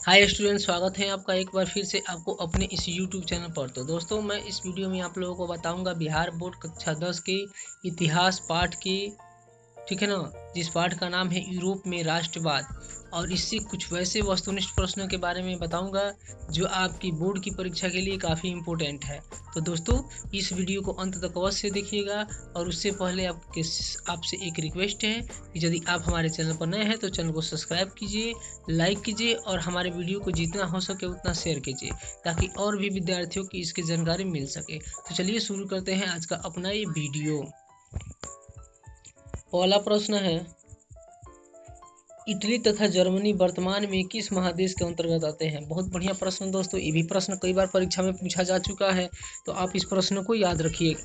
Hi student, स्वागत है आपका एक बार फिर से आपको अपने इस यूट्यूब चैनल पर। तो दोस्तों, मैं इस वीडियो में आप लोगों को बताऊंगा बिहार बोर्ड कक्षा 10 के इतिहास पाठ की, ठीक है ना, जिस पाठ का नाम है यूरोप में राष्ट्रवाद। और इससे कुछ वैसे वस्तुनिष्ठ प्रश्नों के बारे में बताऊंगा जो आपकी बोर्ड की परीक्षा के लिए काफ़ी इम्पोर्टेंट है। तो दोस्तों, इस वीडियो को अंत तक अवश्य देखिएगा। और उससे पहले आपसे एक रिक्वेस्ट है कि यदि आप हमारे चैनल पर नए हैं तो चैनल को सब्सक्राइब कीजिए, लाइक कीजिए और हमारे वीडियो को जितना हो सके उतना शेयर कीजिए, ताकि और भी विद्यार्थियों की इसकी जानकारी मिल सके। तो चलिए शुरू करते हैं आज का अपना ये वीडियो। पहला प्रश्न है, इटली तथा जर्मनी वर्तमान में किस महादेश के अंतर्गत आते हैं? बहुत बढ़िया प्रश्न दोस्तों, ये भी प्रश्न कई बार परीक्षा में पूछा जा चुका है, तो आप इस प्रश्न को याद रखिए।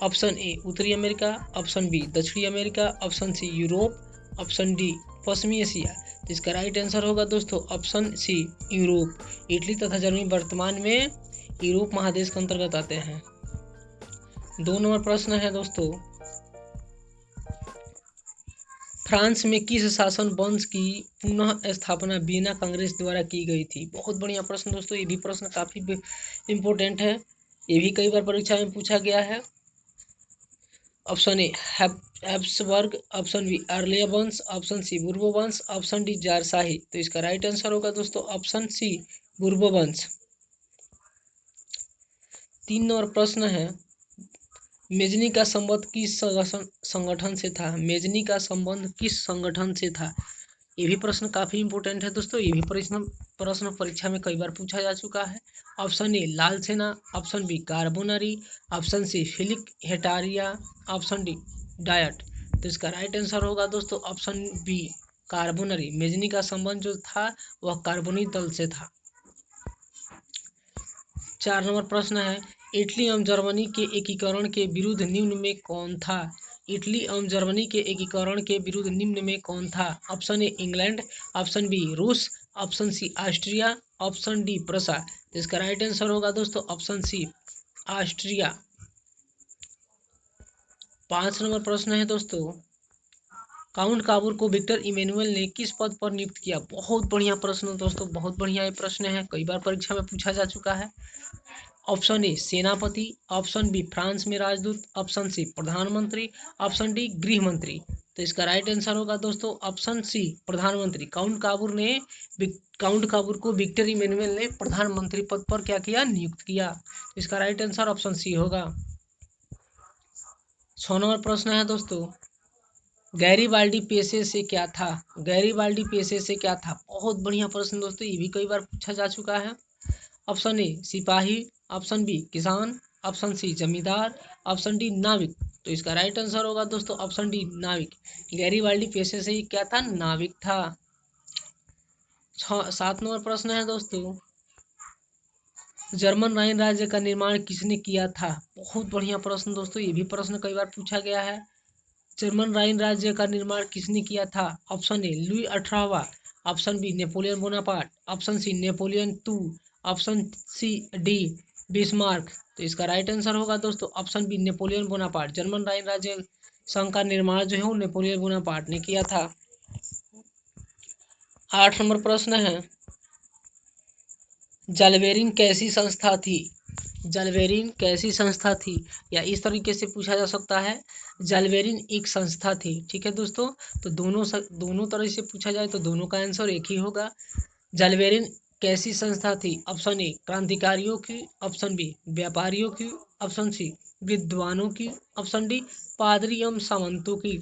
ऑप्शन ए उत्तरी अमेरिका, ऑप्शन बी दक्षिणी America, option C Europe, option D पश्चिमी एशिया। तो इसका राइट आंसर होगा दोस्तों ऑप्शन सी यूरोप। इटली तथा जर्मनी वर्तमान में यूरोप महादेश के अंतर्गत आते हैं। 2 नंबर प्रश्न है दोस्तों, फ्रांस में किस शासन वंश की पुनः स्थापना वियना कांग्रेस द्वारा की गई थी? बहुत बढ़िया प्रश्न दोस्तों, ये भी प्रश्न काफी इम्पोर्टेंट है, ये भी कई बार परीक्षा में पूछा गया है। Option A Habsburg, option B आर्लिया वंश, ऑप्शन सी बुर्बो वंश, ऑप्शन डी जारशाही। तो इसका राइट आंसर होगा दोस्तों ऑप्शन सी बुर्बो वंश। 3 नंबर प्रश्न है, मेजनी का संबंध किस संगठन से था? मेजनी का संबंध किस संगठन से था? ये भी प्रश्न काफी इंपॉर्टेंट है दोस्तों, ये भी प्रश्न परीक्षा में कई बार पूछा जा चुका है। ऑप्शन ए लाल सेना, option B Carbonari, option C Filiki Hetairia, option D diet. तो इसका राइट आंसर होगा दोस्तों ऑप्शन बी कार्बोनरी। मेजनी का संबंध जो था वह कार्बोनिक दल से था। 4 नंबर प्रश्न है, इटली एवं जर्मनी के एकीकरण के विरुद्ध निम्न में कौन था? इटली एवं जर्मनी के एकीकरण के विरुद्ध निम्न में कौन था? Option A England, option B रूस, option C Austria, option D Prussia. तो इसका राइट आंसर होगा दोस्तों ऑप्शन सी ऑस्ट्रिया। 5 नंबर प्रश्न है दोस्तों, काउंट काबूर को विक्टर इमैनुअल ने किस पद पर नियुक्त किया? बहुत बढ़िया प्रश्न दोस्तों, बहुत बढ़िया ये प्रश्न है, कई बार परीक्षा में पूछा जा चुका है। ऑप्शन ए सेनापति, ऑप्शन बी फ्रांस में राजदूत, ऑप्शन सी प्रधानमंत्री, ऑप्शन डी गृह मंत्री। तो इसका राइट आंसर होगा दोस्तों ऑप्शन सी प्रधानमंत्री। काउंट काबूर को विक्टर इमैनुअल ने प्रधानमंत्री पद पर क्या किया? नियुक्त किया। तो इसका राइट आंसर ऑप्शन सी होगा। 6 नंबर प्रश्न है दोस्तों, गैरीबाल्डी पेशे से क्या था? गैरीबाल्डी पेशे से क्या था? बहुत बढ़िया प्रश्न दोस्तों, ये भी कई बार पूछा जा चुका है। ऑप्शन ए सिपाही, ऑप्शन बी किसान, ऑप्शन सी जमींदार, ऑप्शन डी नाविक। तो इसका राइट आंसर होगा दोस्तों ऑप्शन डी नाविक। गैरीबाल्डी पेशे से ही क्या था? नाविक था। 7 नंबर प्रश्न है दोस्तों, जर्मन राइन राज्य का निर्माण किसने किया था? बहुत बढ़िया प्रश्न दोस्तों, ये भी प्रश्न कई बार पूछा गया है। जर्मन राइन राज्य का निर्माण किसने किया था? ऑप्शन ए लुई 18वां, option B Napoleon Bonaparte, option C Napoleon two, option C D Bismarck. तो इसका राइट आंसर होगा दोस्तों option B Napoleon Bonaparte. German Rhine राज्य संघ का निर्माण जो है वो नेपोलियन बोनापार्ट ने किया था। 8 नंबर प्रश्न है, जलवेरिन कैसी संस्था थी? जलवेरिन कैसी संस्था थी, या इस तरीके से पूछा जा सकता है, जलवेरिन एक संस्था थी। ठीक है दोस्तों, तो दोनों तरह से पूछा जाए तो दोनों का आंसर एक ही होगा। जलवेरिन कैसी संस्था थी? ऑप्शन ए क्रांतिकारियों की, ऑप्शन बी व्यापारियों की, ऑप्शन सी विद्वानों की, ऑप्शन डी पादरी एवं सामंतों की।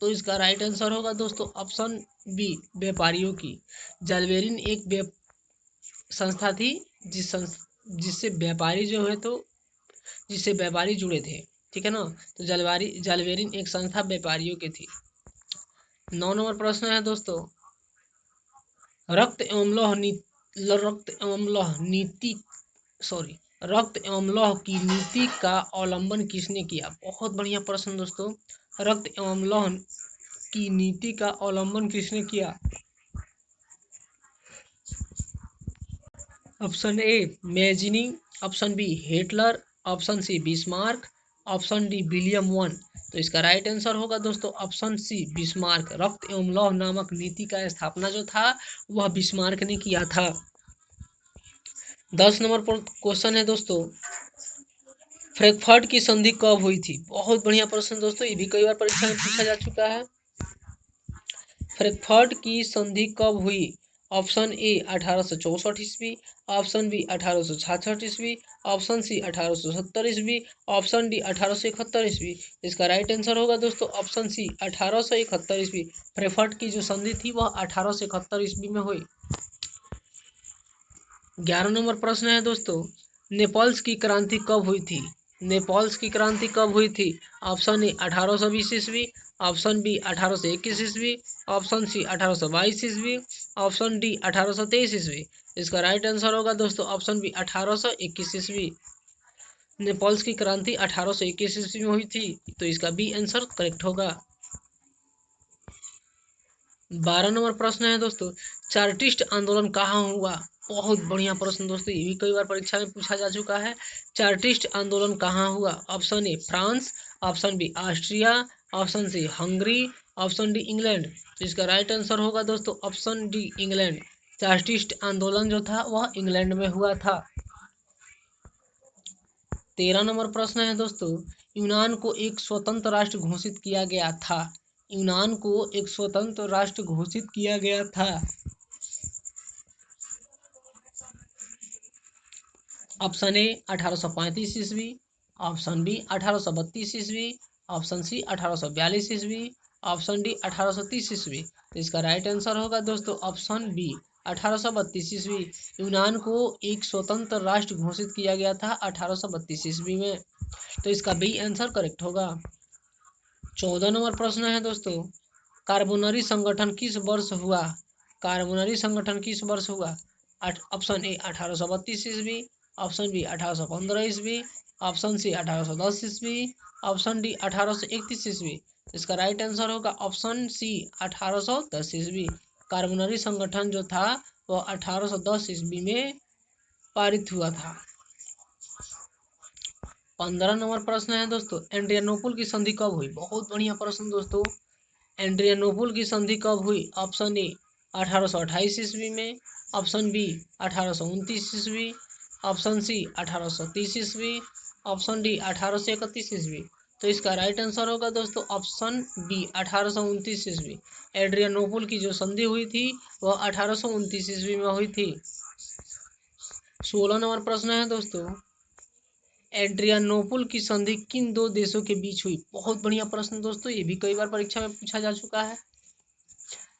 तो इसका राइट आंसर होगा दोस्तों ऑप्शन बी व्यापारियों की। जलवेरिन एक संस्था थी जिससे व्यापारी जो है तो जिससे व्यापारी जुड़े थे। ठीक है ना, तो जलवेरिन एक संस्था व्यापारियों की थी। 9 नंबर प्रश्न है दोस्तों, रक्त एवं लौह रक्त एवं लौह नीति सॉरी रक्त एवं लौह की नीति का अवलंबन किसने किया? बहुत बढ़िया प्रश्न दोस्तों, रक्त एवं लौह की नीति का अवलंबन किसने किया? Option A Mazzini, option B Hitler, option C Bismarck, option D William one. तो इसका राइट आंसर होगा दोस्तों ऑप्शन सी बिस्मार्क। रक्त एवं लौह नामक नीति का स्थापना जो था वह बिस्मार्क ने किया था। 10 नंबर पर क्वेश्चन है दोस्तों, फ्रैंकफर्ट की संधि कब हुई थी? बहुत बढ़िया प्रश्न दोस्तों, ये भी कई बार परीक्षा में पूछा जा चुका है। फ्रैंकफर्ट की संधि कब हुई? ऑप्शन ए 1864 ईस्वी, ऑप्शन बी 1866 ईस्वी, ऑप्शन सी 1870 ईस्वी, ऑप्शन डी 1871 ईस्वी। इसका राइट आंसर होगा दोस्तों ऑप्शन सी 1871 ईस्वी। फ्रैंकफर्ट की जो संधि थी वह 1871 ईस्वी में हुई। 11 नंबर प्रश्न है दोस्तों, नेपल्स की क्रांति कब हुई थी? नेपल्स की क्रांति कब हुई थी? ऑप्शन ए 1820 ईस्वी, ऑप्शन बी 1821 ईस्वी, ऑप्शन सी 1822 ईस्वी, ऑप्शन डी 1823 ईस्वी। इसका राइट आंसर होगा दोस्तों ऑप्शन बी 1821 ईस्वी। नेपल्स की क्रांति 1821 ईस्वी में हुई थी, तो इसका बी आंसर करेक्ट होगा। 12 नंबर प्रश्न है दोस्तों, चार्टिस्ट आंदोलन कहाँ हुआ? बहुत बढ़िया प्रश्न दोस्तों, ये भी कई बार परीक्षा में पूछा जा चुका है। चार्टिस्ट आंदोलन कहाँ हुआ? Option A France, option B Austria, option C Hungary, option D England. तो इसका राइट आंसर होगा दोस्तों ऑप्शन डी इंग्लैंड। चार्टिस्ट आंदोलन जो था वह इंग्लैंड में हुआ था। 13 नंबर प्रश्न है दोस्तों, यूनान को एक स्वतंत्र राष्ट्र घोषित किया गया था। यूनान को एक स्वतंत्र राष्ट्र घोषित किया गया था। ऑप्शन ए 1835 ईस्वी, ऑप्शन बी 1832 ईस्वी, ऑप्शन सी 1842 ईस्वी, ऑप्शन डी 1830 ईस्वी। तो इसका राइट आंसर होगा दोस्तों ऑप्शन बी 1832 ईस्वी। यूनान को एक स्वतंत्र राष्ट्र घोषित किया गया था 1832 ईस्वी में, तो इसका बी आंसर करेक्ट होगा। 14 नंबर प्रश्न है दोस्तों, कार्बोनरी संगठन किस वर्ष हुआ? कार्बोनरी संगठन किस वर्ष हुआ? ऑप्शन ए 1832 ईस्वी, ऑप्शन बी 1815 ईस्वी, ऑप्शन सी 1810 ईस्वी, ऑप्शन डी 1831 ईस्वी। इसका राइट आंसर होगा ऑप्शन सी 1810 ईस्वी। कार्बोनरी संगठन जो था वह 1810 ईस्वी में पारित हुआ था। 15 नंबर प्रश्न है दोस्तों, एड्रियानोपुल की संधि कब हुई? बहुत बढ़िया प्रश्न दोस्तों, एड्रियानोपुल की संधि कब हुई? ऑप्शन ए 1828 ईस्वी में, ऑप्शन बी 1829 ईस्वी, ऑप्शन सी 1830 ईस्वी, ऑप्शन डी 1831 ईस्वी। तो इसका राइट आंसर होगा दोस्तों ऑप्शन बी 1829 ईस्वी। एड्रियानोपुल की जो संधि हुई थी वह 1829 ईस्वी में हुई थी। 16 नंबर प्रश्न है दोस्तों, एड्रियानोपुल की संधि किन दो देशों के बीच हुई? बहुत बढ़िया प्रश्न दोस्तों, ये भी कई बार परीक्षा में पूछा जा चुका है।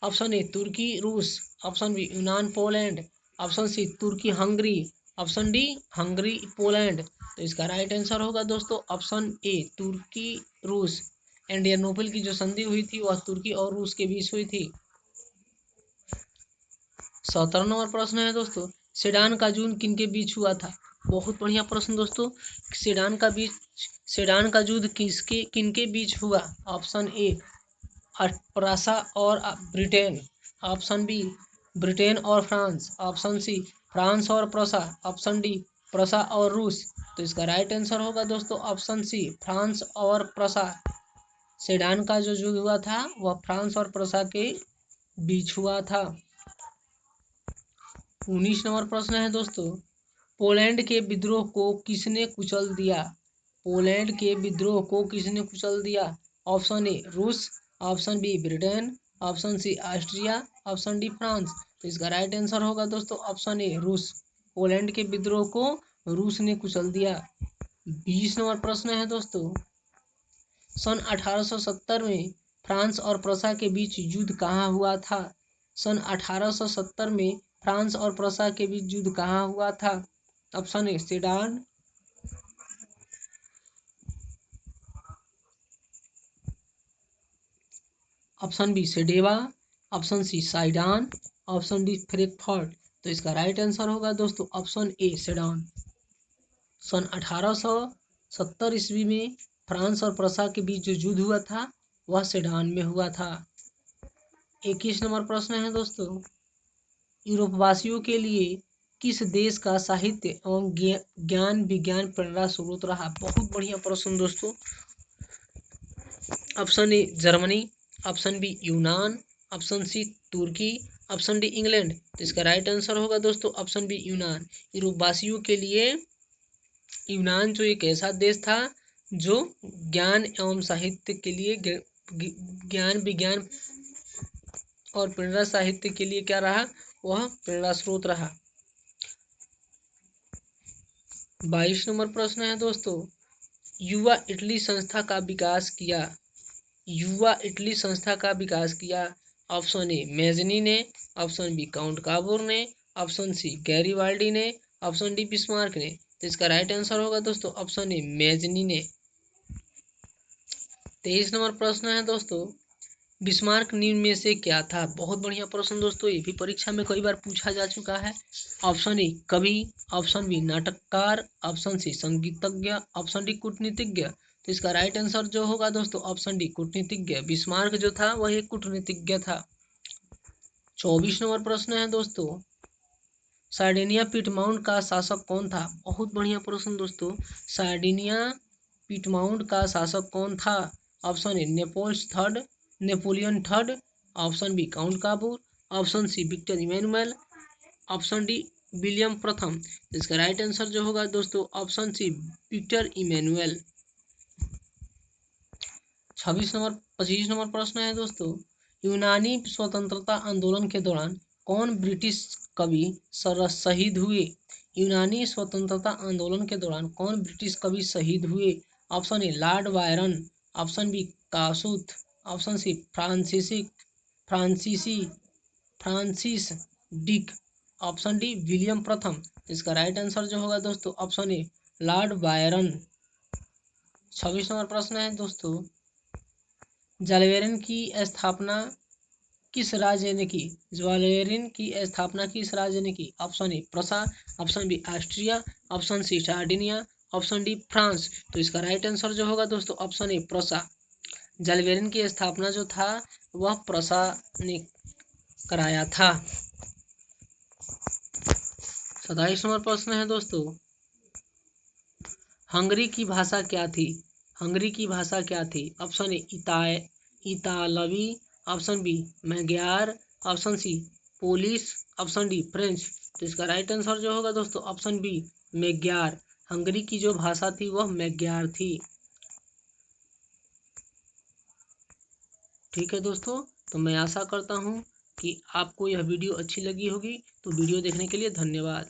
ऑप्शन ए तुर्की रूस, ऑप्शन बी यूनान पोलैंड, ऑप्शन सी तुर्की Hungary, option D Hungary Poland. तो इसका राइट आंसर होगा दोस्तों ऑप्शन ए तुर्की रूस। एड्रियानोपुल की जो संधि हुई थी वह तुर्की और रूस के बीच हुई थी। 17 नंबर प्रश्न है दोस्तों, सेडान का युद्ध किन के बीच हुआ था? बहुत बढ़िया प्रश्न दोस्तों, सेडान का युद्ध किनके बीच हुआ? ऑप्शन ए प्रसा और ब्रिटेन, ऑप्शन बी ब्रिटेन और फ्रांस, ऑप्शन सी फ्रांस और प्रसा, ऑप्शन डी प्रसा और रूस। तो इसका राइट आंसर होगा दोस्तों ऑप्शन सी फ्रांस और प्रसा। सेडान का जो युद्ध हुआ था वह फ्रांस और प्रसा के बीच हुआ था। 19 नंबर प्रश्न है दोस्तों, पोलैंड के विद्रोह को किसने कुचल दिया? पोलैंड के विद्रोह को किसने कुचल दिया? ऑप्शन ए रूस, option B Britain, option C Austria, option D France. तो इसका राइट आंसर होगा दोस्तों ऑप्शन ए रूस। पोलैंड के विद्रोह को रूस ने कुचल दिया। 20 नंबर प्रश्न है दोस्तों, सन 1870 में फ्रांस और प्रसा के बीच युद्ध कहाँ हुआ था? सन 1870 में फ्रांस और प्रसा के बीच युद्ध कहाँ हुआ था? Option A Sedan, option B Sadowa, option C Saidan, option D Frankfurt. तो इसका राइट आंसर होगा दोस्तों ऑप्शन ए सेडान। सन 1870 ईस्वी में फ्रांस और प्रसा के बीच जो युद्ध हुआ था वह सेडान में हुआ था। 21 नंबर प्रश्न है दोस्तों, यूरोपवासियों के लिए किस देश का साहित्य एवं ज्ञान विज्ञान प्रेरणा स्रोत रहा? बहुत बढ़िया प्रश्न दोस्तों, option A Germany, option B यूनान, ऑप्शन सी तुर्की, ऑप्शन डी इंग्लैंड। तो इसका राइट आंसर होगा दोस्तों ऑप्शन बी यूनान। यूरोपवासियों के लिए यूनान जो एक ऐसा देश था जो ज्ञान एवं साहित्य के लिए ज्ञान विज्ञान और प्रेरणा साहित्य के लिए क्या रहा, वह प्रेरणा स्रोत रहा। 22 नंबर प्रश्न है दोस्तों, युवा इटली संस्था का विकास किया, युवा इटली संस्था का विकास किया। ऑप्शन ए मेजनी ने, ऑप्शन बी काउंट काबूर ने, ऑप्शन सी गैरीवाल्डी ने, ऑप्शन डी बिस्मार्क ने। तो इसका राइट आंसर होगा दोस्तों ऑप्शन ए मेजनी ने। 23 नंबर प्रश्न है दोस्तों, बिस्मार्क निम्न में से क्या था। बहुत बढ़िया प्रश्न दोस्तों, ये भी परीक्षा में कई बार पूछा जा चुका है। ऑप्शन ए कवि, ऑप्शन बी नाटककार, ऑप्शन सी संगीतज्ञ, ऑप्शन डी कूटनीतिज्ञ। तो इसका राइट आंसर जो होगा दोस्तों ऑप्शन डी कूटनीतिज्ञ। बिस्मार्क जो था वह एक कूटनीतिज्ञ था। 24 नंबर प्रश्न है दोस्तों, सार्डिनिया पिटमाउंट का शासक कौन था। बहुत बढ़िया प्रश्न दोस्तों, सार्डिनिया पिटमाउंट का शासक कौन था। Option A Napoleon third, option B count Cavour, option C Victor Emmanuel, option D William प्रथम। इसका राइट आंसर जो होगा दोस्तों option C Victor Emmanuel. 25 number प्रश्न है दोस्तों, यूनानी स्वतंत्रता आंदोलन के दौरान कौन ब्रिटिश कवि शहीद हुए। यूनानी स्वतंत्रता आंदोलन के दौरान कौन ब्रिटिश कवि शहीद हुए। Option A Lord Byron, option B Kossuth, option C फ्रांसीसी Francis Dick, option D William प्रथम। इसका राइट आंसर जो होगा दोस्तों option A Lord Byron. 26 number प्रश्न है दोस्तों, ज्वालेरिन की स्थापना किस राज्य ने की। ज्वालेरिन की स्थापना किस राज्य ने की। Option A Prussia, option B Austria, option C Sardinia, option D France. तो इसका राइट आंसर जो होगा दोस्तों ऑप्शन ए प्रसा। ज्वालेरिन की स्थापना जो था वह प्रसा ने कराया था। 27 नंबर प्रश्न है दोस्तों, हंगरी की भाषा क्या थी। हंगरी की भाषा क्या थी। ऑप्शन ए इतालवी, option B Magyar, option C Polish, option D French. तो इसका राइट आंसर जो होगा दोस्तों ऑप्शन बी मैग्यार। हंगरी की जो भाषा थी वह मैग्यार थी। ठीक है दोस्तों, तो मैं आशा करता हूँ कि आपको यह वीडियो अच्छी लगी होगी। तो वीडियो देखने के लिए धन्यवाद।